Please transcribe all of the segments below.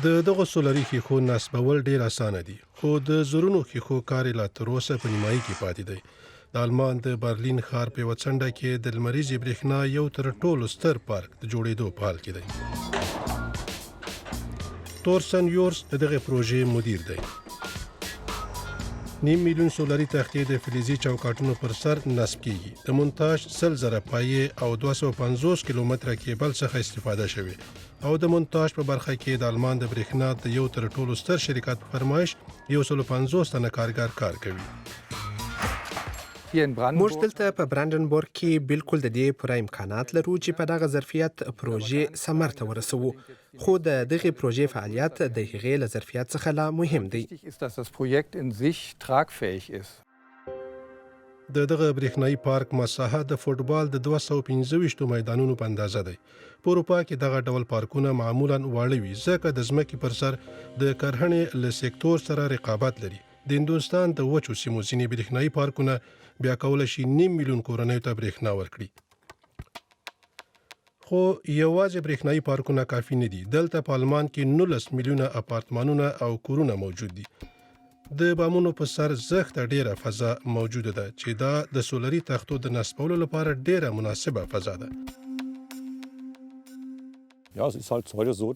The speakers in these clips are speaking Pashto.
د دغه سولري ښیښو نصبول ډیر اسانه دي خو د زرونو ښیښو کار لا تر اوسه په نیمایي کې پاتې دی. د آلمان د برلین ښار په یوه څنډه کې د لمریزې برېښنا یو تر ټولو ستر پارک د جوړېدو په حال کې دی. تورسن یورس د دغه پروژې مدیر دی. 9 میلیون سولري تختې د فلزي چوکاټونو پر سر نصب کیږي. د مونتاژ 100,000 پایې او 250 کیلومتره کیبل څخه استفاده شوی او د مونتاژ په برخه کې د آلمان د برېښنا د یو تر ټولو ستر شرکت په فرمایش 150 تنه کارګر کار کوي. موږ دلته په برانډنبورګ کې بالکل د دې پوره امکانات لرو چې په دغه ظرفیت پروژې ثمر ته ورسوو، خو د دغه پروژې فعالیت د هغې له ظرفیت څخه لا مهم دی. د دغه برېښنایي پارک مساحت د فوټبال د 225 میدانونو په اندازه دی. په اروپا کې دغه ډول پارکونه معمولا واړه وي ځکه د ځمکې پر سر د کرهڼې له سکتور سره رقابت لري. د هندوستان د وچو سیمو ځینې برېښنایي پارکونه بیا کولی شي 9 میلیون کورنیو ته برېښنا ورکړي. خو یوازې برېښنایي پارکونه کافي نه دي. دلته په آلمان کې 19 میلیونه اپارتمانونه او کورونه موجود دي. د بامونو په سر زښته ډیره فضا موجوده ده چې دا د سولري تختو د نصبولو لپاره ډیره مناسبه فضا ده.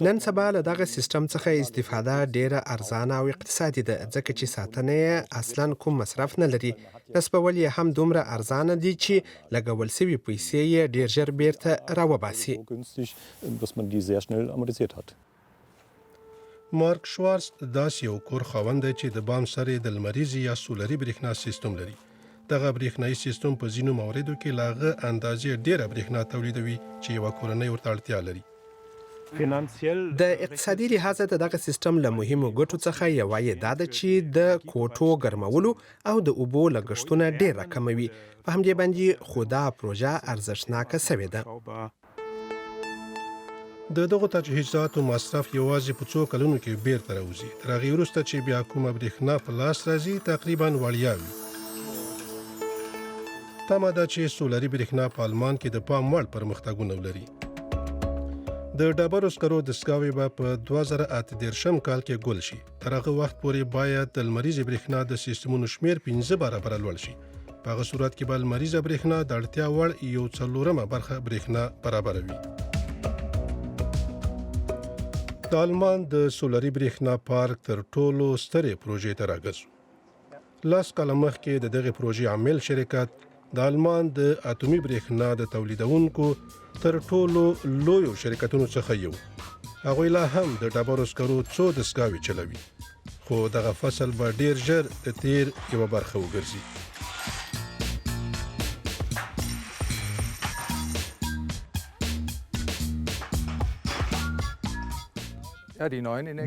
نن سبا له دغه سیستم څخه استفاده ډیره ارزانه او اقتصادي ده ځکه چې ساتنه یې اصلا کوم مصرف نه لري. نصبول یې هم دومره ارزانه دي چې لګول شوي پیسې یې ډیر ژر بیرته راوباسي. مارک شوارز داسې یو کور خاوند دی چې د بام سر د لمریزې یا سولري برېښنا سیستم لري. دغه برېښنایي سیستم په ځینو موردو کې له هغه اندازې ډیره برېښنا تولیدوي چې یوه کورنۍ ورته اړتیا لري. د اقتصادي لحاظه د دغه سیستم له مهمو ګټو څخه یوه یې دا ده چې د کوټو ګرمولو او د اوبو لګښتونه ډیر راکموي. په همدې باندې خو دا پروژه ارزښتناکه سوې ده. د دغو تجهیزاتو مصرف یوازې په څو کلونو کې بیرته راوځي. تر هغې وروسته چې بیا کومه برېښنا په لاس راځي تقریبا وړیا وي. تمه ده چې سولري برېښنا په آلمان کې د پام وړ پرمختګونه ولري. د ډبرو سکرو دستګاوې به په 2038 کال کې ګل شي. تر هغه وخت پورې باید د لمریزې برېښنا د سیستمونو شمیر 15 برابره لوړ شي. په هغه صورت کې به لمریزه برېښنا د اړتیا وړ یو څلورمه برخه برېښنا برابروي. د آلمان د سولري برېښنا پارک تر ټولو سترې پروژې ته راګرځو. 10 کاله مخکې د دغه پروژې عامل شرکت د آلمان د اتومي برېښنا د تولیدونکو تر ټولو لویو شرکتونو څخه یو. هغوی لا هم د ډبرو سکرو څو دستګاوې چلوي. خو دغه فصل به ډیر ژر د تیر یوه برخه وګرځي.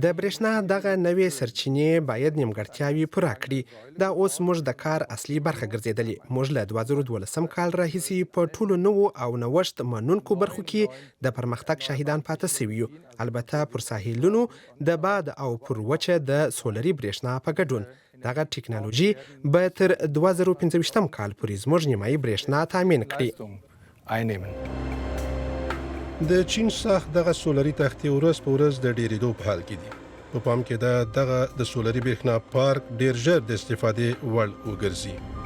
د برېښنا دغه نوې سرچینې باید نیمګړتیاوې پوره کړي. دا اوس موږ د کار اصلي برخه ګرځېدلې. موږ له 2012 کال راهیسې په ټولو نوو او نوښت منونکو برخو کې د پرمختګ شاهدان پاتې سوي یو. البته پر ساحلونو د باد او پر وچه د سولري برېښنا په ګډون. دغه ټکنالوژي به تر 2025 کال پورې زموږ نیمایي برېښنا تامین کړي. د چین ساخت دغه سولري تختې ورځ په ورځ د ډیرېدو په حال کې دي. په پام کې ده دغه د سولري برېښنا پارک ډیر ژر د استفادې وړ وګرځي.